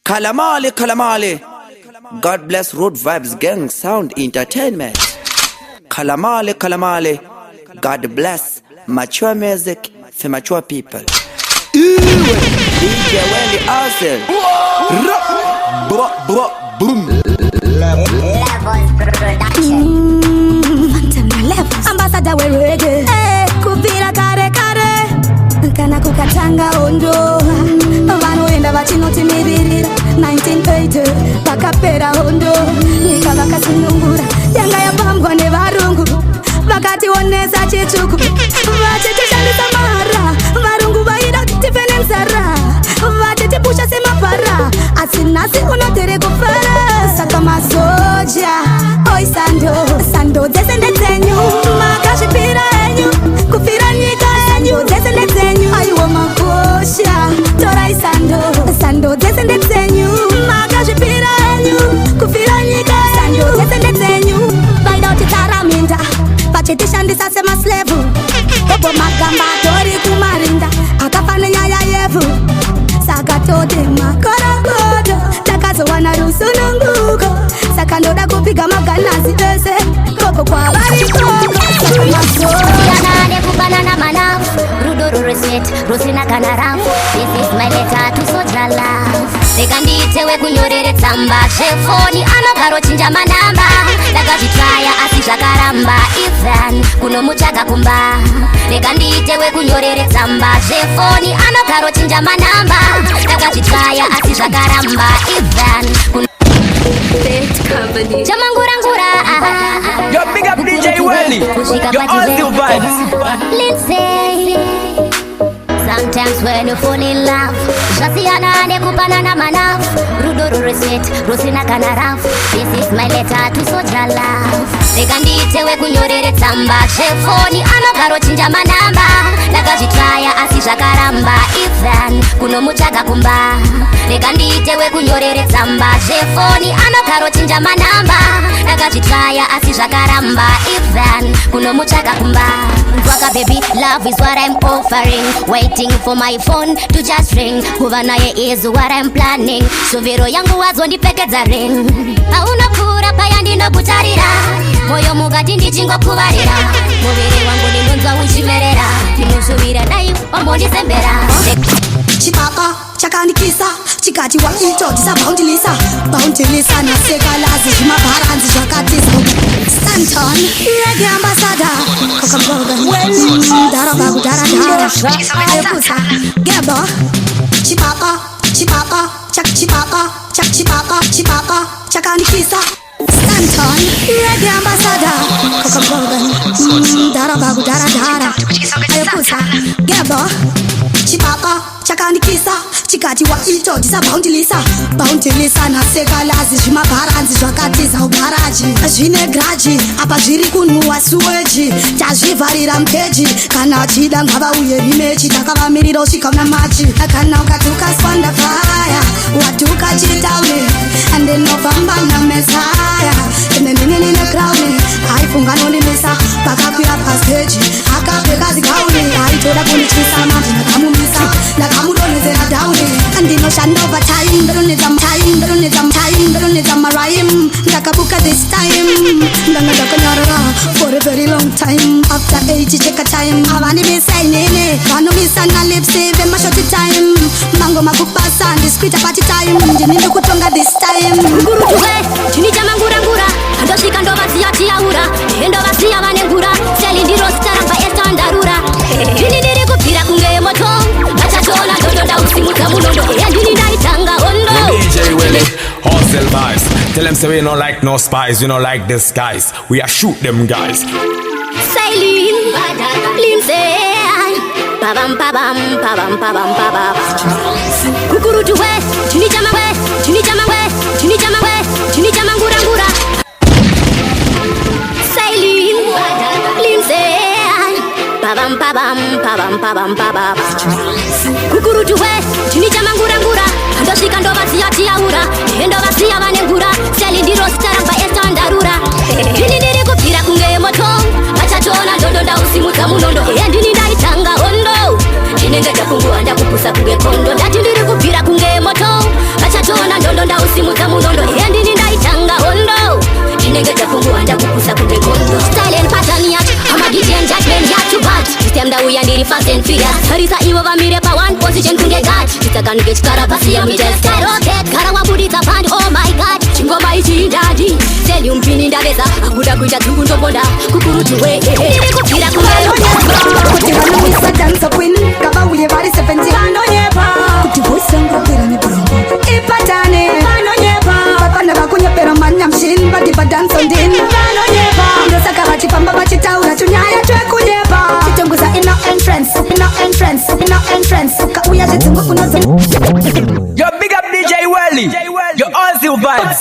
Kalamale, Kalamale. God bless Road Vibes Gang Sound Entertainment. Kalamale, Kalamale. God bless mature music for mature people. DJ Wendy Arcel. Boom. Ambassador we reggae. Kupira kare kare. Kana kukatanga ondo. Vanoenda vachinotimirira 1980 vakapera hondo. Nyika vakasunungura yanga yapambwa nevarungu. Vakationesa chitsvuku vachitishandisa mara. Varungu vaida tifene nzara. Vachitipusha semabhara. Asi nhasi unotere kufara. Saka masoja oi sando dzese ndedzenyu. Makazvipira enyu kufira nyika enyu. Dzese ndedzenyu aiwa makosha. Torai sando dzese ndedzenyu. Makazvipira enyu kufira nyika enyu. Dzese ndedzenyu vaida kutitaraminda vachitishandisa semaslevu. Bobo magamba tori kumarinda akafane nyaya yevu. Saka tote makorogodo takazowana rusununguko. Saka ndoda kupiga maganazi ese koko kwa varikoko. Saka masoja Banana manaf, Rudoro reset, Rosina Kanaraf. This is my letter to Soja love. Sekanditewe kunyorere tsamba shefoni anogaro chinja manamba. Ndakazvitaya asi zvakaramba Ethan kuno muchaka kumba. Sekanditewe kunyorere tsamba shefoni anogaro chinja manamba. Ndakazvitaya asi zvakaramba Ethan kuno Jamangurangura. Yo, big up DJ Wendy. Yo, all the vibes. Lindsay. Sometimes when you fall in love, Jasiana nekupana na manaf. Rudoro reset, Rosina Kanaraf. This is my letter to Soja love. Sekanditewe kunyorere tsamba shefoni anogaro chinja manamba. Ndakazvitaya asi zvakaramba Ethan kuno muchaka kumba. Sekanditewe kunyorere tsamba shefoni anogaro chinja manamba. Ndakazvitaya asi zvakaramba Ethan kuno muchaka kumba. Waka baby, love is what I'm offering. Waiting for my phone to just ring. Kuva naye is what I'm planning. Suviro yangu wazondipfekedza ring. Hauna kura paya ndinokutarira. Moyo mukati ndichingokuvarira. Muviri wangu ndinonzwa uchimerera. Ndinosuvira dai wambondisembera. chipaka chakandikisa chikati waitotisa boundilisa nasekalazi zvimabharanzi zvakatisa Stanton reggae ambassador kokamboga daraba kudaradara ayekusa gebo chipaka chakandikisa Stanton reggae ambassador kokamboga daraba kudaradara ayekusa gebo chipaka chakandikisa chikati waitotisa boundilisa nasekalazi zvimabharanzi zvakatiza ugaraji zvine graji apa zviri kunhuwa suweji tazvivharira mkeji kana achida ngavauye rimechi takavamirira usvika una machi kana ukati ukaswanda faya watuka chitauni andinofamba namesaya emendinini nekrauni aifunga nondimisa pakakwira pasteji akapfeka zigauni aitoda kundityisa manje ndakamudonhedzera dhauni andinoshanda overtime ndonedza marime ndakabuka this time ndanga ndakanyorora for a very long time after 8 cheka time avandimisa inene vanomisa nalipsi vemashoti time mangoma kupasa ndiskuita pati time ndini ndikutonga this time Ngurutuwe, chinija mangurangura. Andosvika ndovaziyatiyaura. Endovasiya vanengura. Seli ndiro sitaramba estandarura. Ndini ndiri kubvira kunge moto. Vachatona ndodonda usimudza munondo. Ndini ndaitanga hondo. DJ Willie, Arcel vibes. Tell them say we don't like no spies, we don't like this guys. We are shoot them guys. Sailin, Lindsay. Pabam. Ngurutuwe, chinija mangurangura. Sailin, Lindsay. Pabam. Ngurutuwe, chinija mangurangura. Andosvika ndovaziyatiyaura. Endovasiya vanengura. Seli ndiro sitaramba estandarura. Ndini ndiri kubvira kunge moto. Vachatona ndodonda usimudza munondo. Ndini ndaitanga hondo. Ndinenge ndafunguwa ndakupusa kunge kondo. Ndati ndiri kubvira kunge moto. Vachatona ni fast and furious. Harisa iwo vamire pa one position kunge god. Chitakanuke chikara pasi ya mitesta rocket. Kara wabudita band, oh my god. Chingoma ichi indadi Tell you mpini ndaveza akuda kuita tungu ndoponda kukurutuwe Niri kukira kumelo Kuti vano misa dance queen Kaba uye vari 17 Vano nyepa Kuti voice yangu apira ni burungu Ipatane Vano nyepa Vapana vakunyepera manya mshin Vadipa dance on din Vano nyepa Ndosaka vachipamba vachitaura Chunyaya chwe kunyepa Chitunguza ino entrance Ino entrance Ino entrance Uka uya chitungu unozo Yo big up DJ Welly Yo Ozil vibes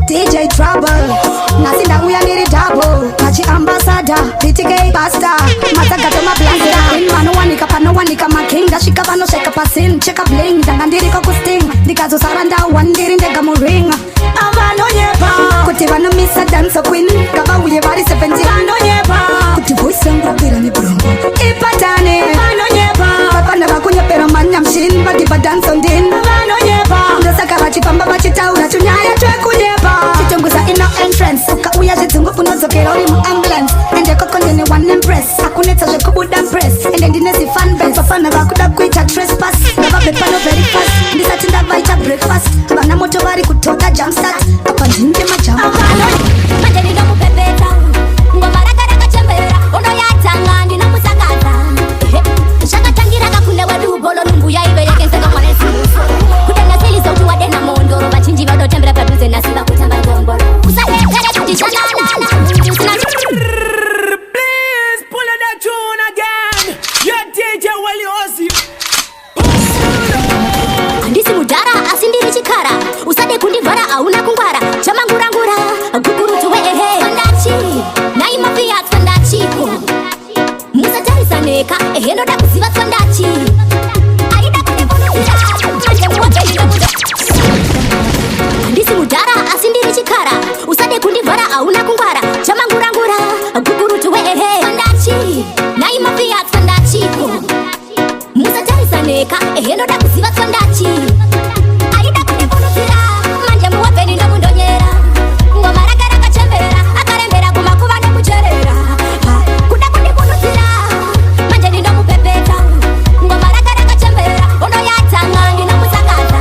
DJ Trouble Nasinda uya niri double Kachi ambassador BTK pasta Matagato mablasta Mano wanika pano wanika making Shika vano sheka pasin Cheka bling Danga ndiri ko kusting Dikazo saranda wandiri ndega muring Avano nyepa Kuti vano misa dance queen Kaba uye vari 17 Vano nyepa Kuti voice yangu apira ni burungu Ipatane Vano nyepa Vapana vakunyepera manya mshin Vadipa dance on din Vano nyepa Ndosaka vachipamba vachitaura Chunyaya chwe kunyepa Chitunguza ino entrance Uka uya chitungu unozokera uri mu ambulance Ende koko ndine one impress Akuneta kubuda press Ende ndine si fan base Vafana vakuda kuita trespass Nava bepano very fast Ndisatinda vaita breakfast Vana moto vari kutoka jumpstart Apa ndinde majamba Manjani ndo mupepeta Ngoma rakaraka chembera Uno yatanga ndina musakaza Shakatangira kakune wadu Bolo numbu ya ibe yake nsega mwanesi Kutenga sili sauti wadena mondoro Bachinji vado tembera paduze nasiba kutamba ngomboro Usale kere kutishana Please pull on that tune again. Your DJ Welly Ozzy. Andisi mudara asindiri chikara Usade kundivara auna kungwara Chama ngurangura Kukurutuwe Fandachi Naima fiat fandachiko Musa jarisaneka Eheno da kuziva fandachi Aida kuneponotira Andisi mudara asindiri chikara Usade kundivara auna kungwara Chama ngurangura Kukurutuwe Fandachi Naima fiat fandachiko Musa jarisaneka Eheno da kuziva fandachi Aida kuneponotira Manje muwapeni ndo mundonyera Ngoma rakaraka chembera Akarembera kumakuva ndo mucherera Kuda kuneponotira Manje ndo mupepeta Ngoma rakaraka chembera Uno yatanga ndina musakaza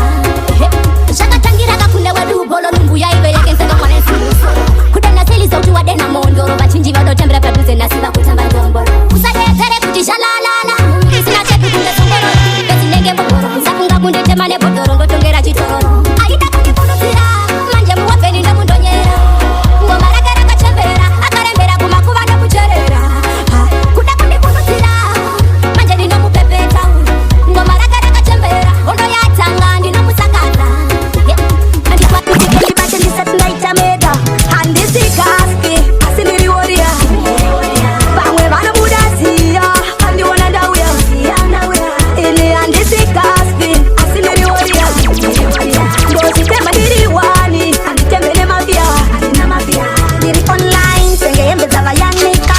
Shakatangira kakune wadu Bolo numbu ya ibe yake nsega mwanesi Kuda nasili sauti wadena mondoro Bachinji vado tembera paduze nasiba kutamba ngomboro Usadekere kutishalalala Sina chetu kunde songoro Besi nenge mbogoro Kusakunga kunde temane bodoro Ngotongera chitororo Aida kuneponotira Manje muwapeni ndo mundonyera Ngoma rakaraka chembera Akarembera kumakuva ndo mucherera Kuda kuneponotira Manje ndo mupepeta Ngoma rakaraka chembera Uno yatanga ndino musakaza Andikwa kutikeli bache ndisatu ndaitameda Handisi kaspi Asiniri warrior Pamwe vana mudaziya Andiwana ndauya Ili handisi kaspi Asiniri warrior Ndositema ndiri wani Anditembele mafia Ndiri online Senge yembe za vayanika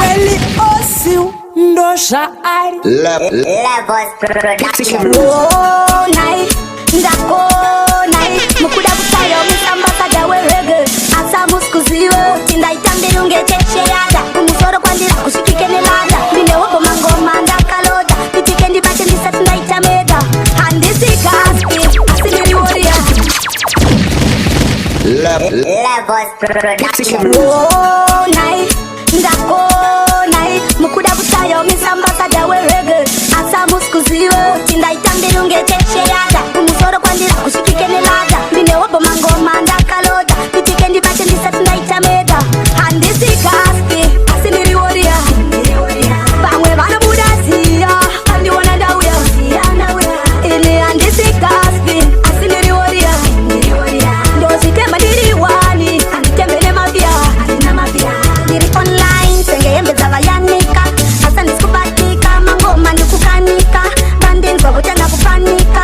Welly Ozzy. Ndosha ari. Levels Production Oh nai Ndako nai Mukuda kutayo misambasada werege Asa muskuziwe Tindaitambiri ungetecheyada Kumusoro kwandira kushikike nelada Mine wopo mangoma ndakaloda Pitike ndibache ndisatu ndaitameda Handisi kaspi Asiniri warrior Levels Production Oh nai Ndako nai Mukuda kutayo misambasada werege Asa muskuziwe Tindaitambiri ungetecheyada Kumusoro kwandira kushikike nelada Mine wopo mangoma ndakaloda Pitike ndibache ndisatu ndaitameda Handisi kaspi Asiniri warrior Pamwe vana mudaziya Andiwana ndauya Ili handisi kaspi Asiniri warrior Ndositema ndiri wani Anditembele mafia Ndiri online Senge yembe za vayanika Asa nisikubatika Mangoma ndikukanika Bandinzwa kutenda kupanika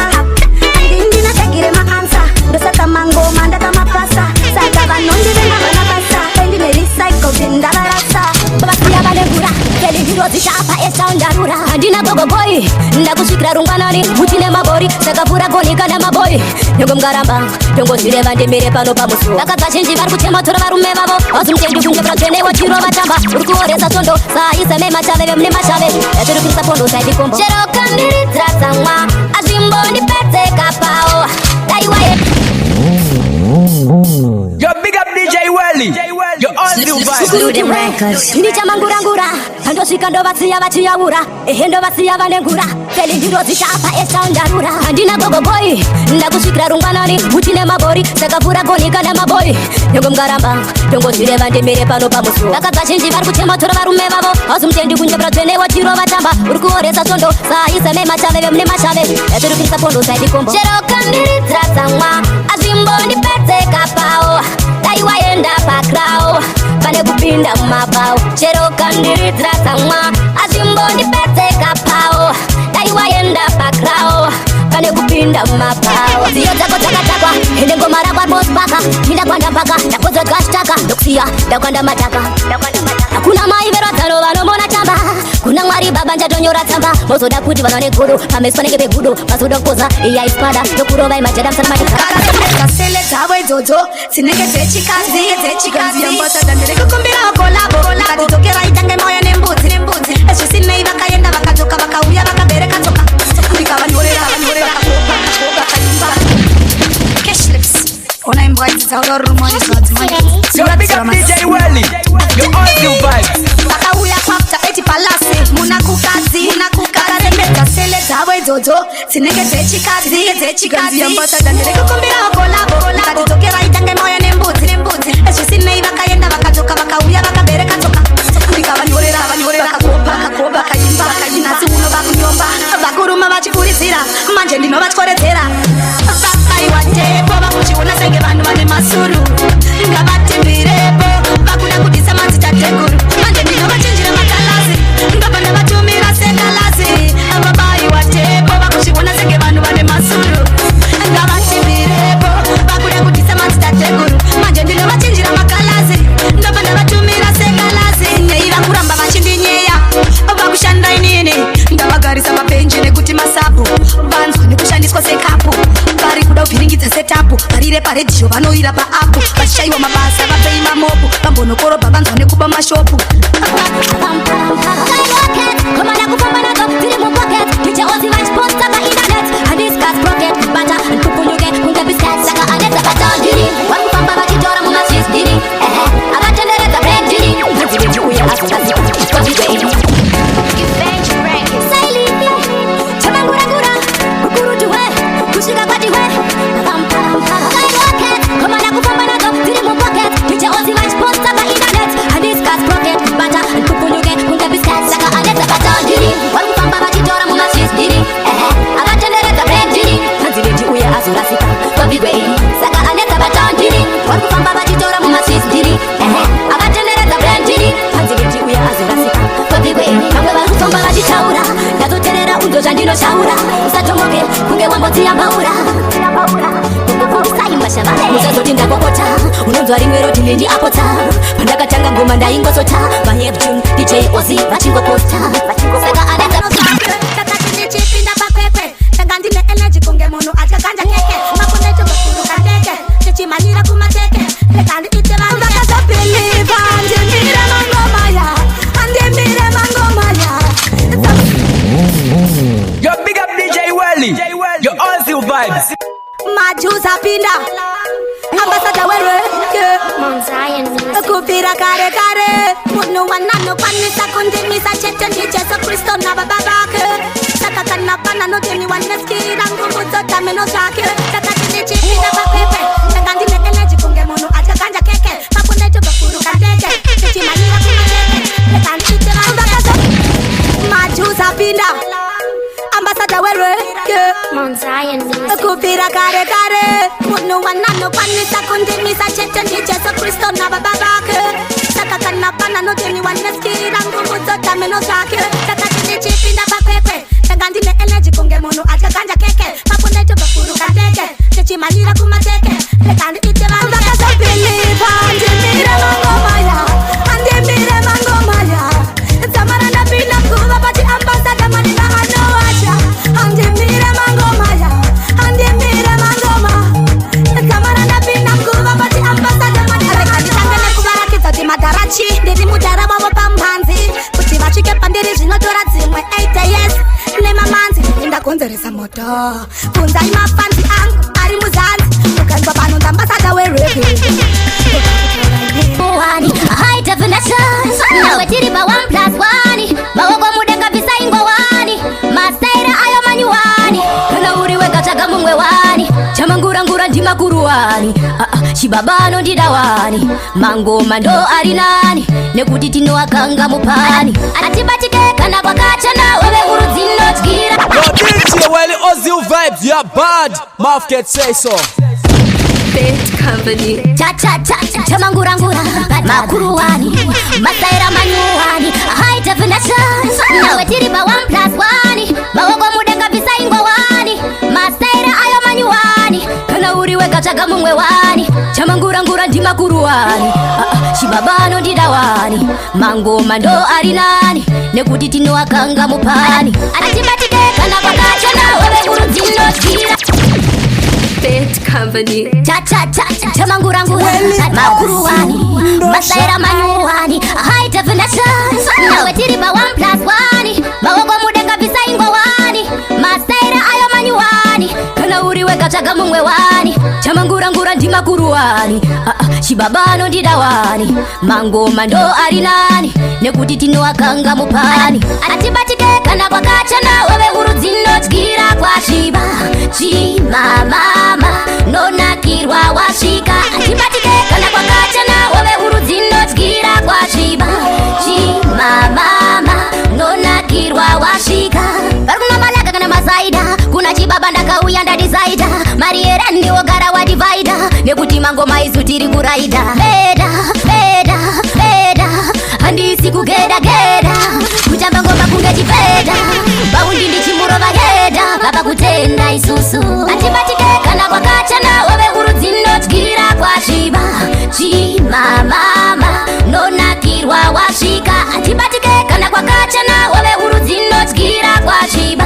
Andindina tegire maansa Ndosaka mangoma ndata mapasa Saka vanondi venga vanapasa Endine recycle vindalarasa Babasiya balengura Keli hiro zishapa esa undarura Ndina gogo boy Ndakushikira rungwanani Uchine mabori Saka pura gonika na mabori boy nyongomgaramba tongozvire vandemire pano pamusuwo vakadzazhinji vari kuchematora varume vavo vazimutende kunge pratsvenewo chiro vatamba uri kuoresa svondo saisa memachave vemune mashave yatirikirisa pondo saidikombo chero kandiridzira tsamwa azvimbondipedzeka pawo daiwaye. Yo, big up DJ Welly. Yo, all new vibes. Ndichamangurangura andosvika ndovasiya vachiyaura ehe ndovasiya vanengura feli ndiro dzichapa esandarura handina gogo boy ndakusvikira rungwanani uchine mabori sakavhura goni kana maboy nyongomgaramba tongozvireva ndemere pano pamusuwo vakadzazhinji vari kuchematora varume vavo vazimutende kunge pratsvenewo chiro vatamba uri kuoresa svondo saisa memachave vemune mashave yatirikirisa pondo saidikombo chero kandiridzira tsamwa azvimbondipedzeka pawo daiwaenda pakrao pane kupinda mumabao chero kandiridzira tsamwa azvimbondipedzeka pawo daiwaenda pakrao pane kupinda mumabao ziyo dzako dzakatakwa ende ngoma rakwa bospaka indakwanda mpaka ndakodzodwashtaka ndokusiya ndakwanda mataka hakuna mai verodzano vanomona tamba kuna mwari baba njatonyora tsamba mozoda kuti vana neguru pameso panenge pegudo mazoda kukoza iyaispada ndokurovai majada musana Kasele dzavo idzodzo dzinenge dzechikazi ambasada ndirikukumbira kolabo dzokera itange moyo nembudzi ezvisinei vakaenda vakadzoka vakauya vakabereka tsoka ndikavanyorera Cashlips ona imbwa idzi dzaura rumoni Yo, big up DJ Welly. Yo, all new vibes. vakauya kwafta eti palasi munakukadzi kasele dzavo idzodzo dzinenge dzechikazi ambasada ndirikukumbira kolabo dzokera itange moyo nembudzi ezvisinei vakaenda vakadzoka vakauya vakabereka tsoka ndikavanyorera vakakoba kaimba nasi uno vakunyomba vakuruma vachikurizira manje ndinovatyoredzera vakaiwatepo vakuchiona senge vanhu vane masuru ngavatimbirepo vakuda kudisa madzitateguru manje ndinovachinjira makalasi ngapanda vatumira sekalasi vabaiwatepo vakuchiona senge vanhu vane masuru ngavatimbirepo vakuda kudisa madzitateguru manje ndinovachinjira makalasi ngapanda vatumira sekalasi nyei vakuramba vachindinyeya vakushanda inini ndavagarisa mapenji nekuti masapu vanzwa nekushandiswa sekapu vari kuda kupfiringidza setapu varire paredhiyo vanoira paapu vachishaiwa mabasa vapei mamopu vambonokorobha vanzwa nekuba mashopu zvandinotaura usatomoke kunge wambodziyambaura usazoti ndakokota unonzwa rimwe roti ndindi apota pandakatanga ngoma ndaingosota maheptune dj ozi vachingopota saka anakati ndichipinda pakwekwe tanga ndine energy kunge munhu atyaganja keke makunetogokuluka ndeke tichimanyira kumateke reka ndiite vanhu vakazobhiliva ndimire mangomaya andimire mangomaya. Yo, big up DJ Welly. Yo, all new vibes. Majuza pinda ambasada wewe kupira kare kare munhu wanano kwanisa kundimisa chete ndi Jesu Kristo na baba bake saka kana pana noteni waneskira nguvu zote meno zake saka ndichipinda papepe saka ndine energy kunge munhu atyaganja keke makunete bakuruka ndeke tichimanyira kumateke reka ndiite vanhu majuza pinda ambasada wewe kupira kare kare munhu wanano kwanisa kundimisa chete ndi Jesu Kristo na baba bake saka kana pana noteni waneskira nguvu zote meno zake saka ndichipinda papepe saka ndine energy kunge munhu atyaganja keke makunete bakuruka ndeke tichimanyira kumateke reka ndiite vanhu vakazobhiliva ndimire mangomaya andimire mangomaya tsamara ndapinda kuva pati ambasada manina anowacha andimire mangomaya andimire mangomaya fancy ang ari muzanzi ukanzwa pano ndambasada wereggae Wani, high definition. Nawe tiri ba 1+1. Mawogo mudenga bisa ingwa wani. Masaira ayo manyuwani. Kana uriweka chaga mungwe wani. Chamangura ngura ndima kuruwani. Shibabano ndidawani. Mangoma ndo arinani. Nekuti tino akanga mupani. Atibatike kana kwakacha na wewe uruzino chikira. Yo, DJ Welly Ozil vibes, you're bad. Mafket say so. Fit Company. Cha-cha-cha, chamangura-ngura makuruwani, masaira manyuwani, high definition. Nawe tiri ba 1+1. Mawogo mudenga bisa ingwa wani. Masaira ayo manyuwani. Kana uriweka chaga mungwe wani. Chamangura-ngura ndima kuruwani. Shibabano ndidawani. Mangoma ndo arinani. Nekuti tino akanga mupani. Atibatike kana kwakacha na wewe uruzino chikira. Fit Company. Cha-cha-cha, chamangura-ngura makuruwani, masaira manyuwani, high definition. Nawe tiri ba 1+1. Mawogo mudenga bisa ingwa wani. Masaira ayo manyuwani. Kana uriweka chaga mungwe wani. Chamangura-ngura ndima kuruwani. Shibabano ndidawani. Mangoma ndo arinani. Nekuti tino akanga mupani. Atibatike kana kwakacha na wewe uruzino chikira kwa shiba. Chimamama nona kirwa washika. Atibatike kana kwakacha na wewe uruzino chikira kwa shiba. Chimamama nona kirwa washika. Karuna malaga kana masaida. Kuna chibaba ndakauya ndadizaida. Mariera ndiwo gara wa divider. Nekuti mangoma izu tiri kuraida. Beda, beda, beda. Handisi kugeda-geda. Kuchamba ngoma kungechipeda. Baundi ndichimuro vageda. Baba kutenda isusu. Atibatike kana kwakacha na wewe uruzino chikira kwa shiba. Chimamama nona kirwa washika. Atibatike kana kwakacha na wewe uruzino chikira kwa shiba.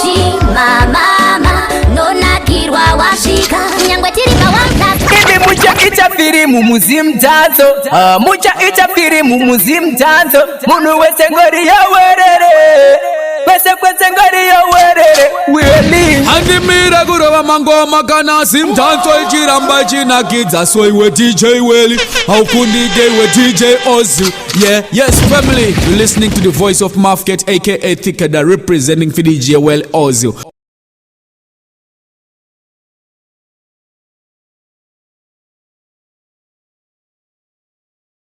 Chimamama nona kirwa washika. Nyangwe tiri ba 1+1. Ibi mucha itafiri mumuzimu tanzo. Mucha itafiri mumuzimu tanzo. Munu wese ngori ya werere. Wese ngori ya werere. Really? Andi mira guro mangoma kana simtanzo ichiramba china kids. So iwe DJ Welly. How kundi gay with DJ Ozil. Yeah, yes family. You're listening to the voice of Mafket aka Thikada representing for DJ Welly Ozil.